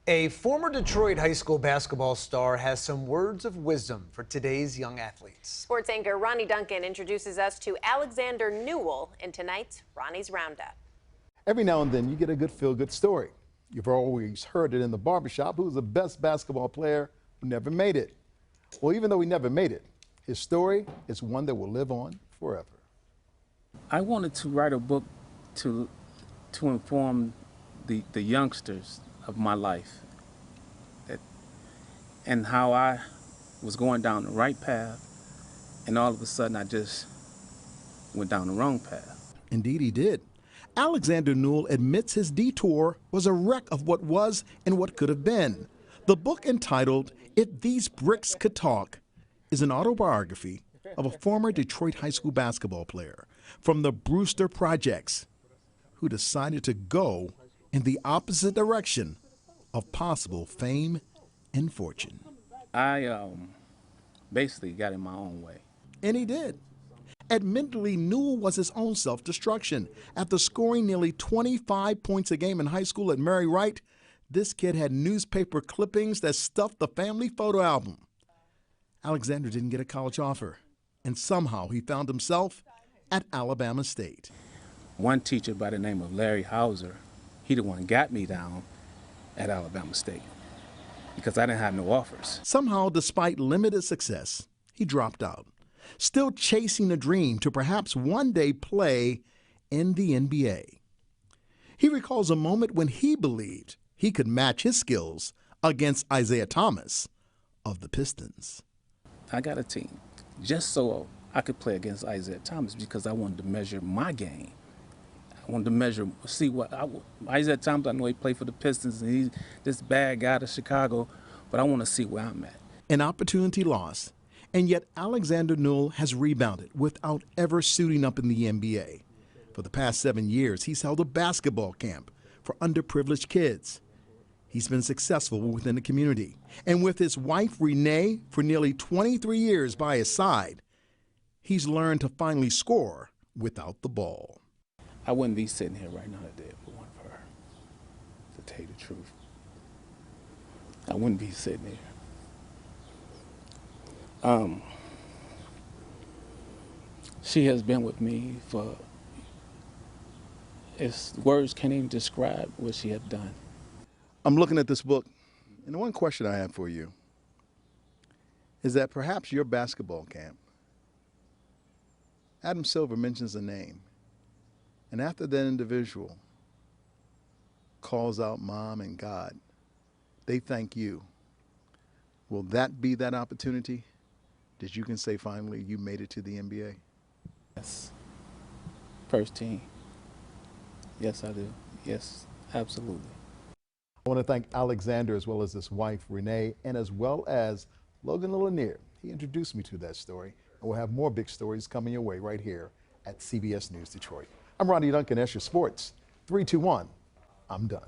A former Detroit high school basketball star has some words of wisdom for today's young athletes. Sports anchor Ronnie Duncan introduces us to Alexander Newell in tonight's Ronnie's Roundup. Every now and then you get a good feel-good story. You've always heard it in the barbershop. Who's the best basketball player who never made it? Well, even though he never made it, his story is one that will live on forever. I wanted to write a book to inform the youngsters of my life and how I was going down the right path, and all of a sudden I just went down the wrong path. Indeed he did. Alexander Newell admits his detour was a wreck of what was and what could have been. The book, entitled If These Bricks Could Talk, is an autobiography of a former Detroit high school basketball player from the Brewster Projects who decided to go in the opposite direction of possible fame and fortune. I basically got in my own way. And he did. Admittedly, Newell was his own self-destruction. After scoring nearly 25 points a game in high school at Mary Wright, this kid had newspaper clippings that stuffed the family photo album. Alexander didn't get a college offer, and somehow he found himself at Alabama State. One teacher by the name of Larry Hauser, he the one got me down at Alabama State because I didn't have no offers. Somehow, despite limited success, he dropped out, still chasing a dream to perhaps one day play in the NBA. He recalls a moment when he believed he could match his skills against Isaiah Thomas of the Pistons. I got a team just so I could play against Isaiah Thomas because I wanted to measure my game. I wanted to measure, see what Isaiah Thomas, I know he played for the Pistons and he's this bad guy to Chicago, but I want to see where I'm at. An opportunity lost, and yet Alexander Newell has rebounded without ever suiting up in the NBA. For the past 7 years, he's held a basketball camp for underprivileged kids. He's been successful within the community, and with his wife Renee for nearly 23 years by his side, he's learned to finally score without the ball. I wouldn't be sitting here right now today if it weren't for her, to tell you the truth. I wouldn't be sitting here. She has been with me for, words can't even describe what she has done. I'm looking at this book, and the one question I have for you is that perhaps your basketball camp, Adam Silver mentions a name, and after that individual calls out Mom and God, they thank you. Will that be that opportunity that you can say finally you made it to the NBA? Yes. First team. Yes, I do. Yes, absolutely. I want to thank Alexander as well as his wife Renee and as well as Logan Lanier. He introduced me to that story, and we'll have more big stories coming your way right here at CBS News Detroit. I'm Ronnie Duncan, that's your sports. 3, 2, 1, I'm done.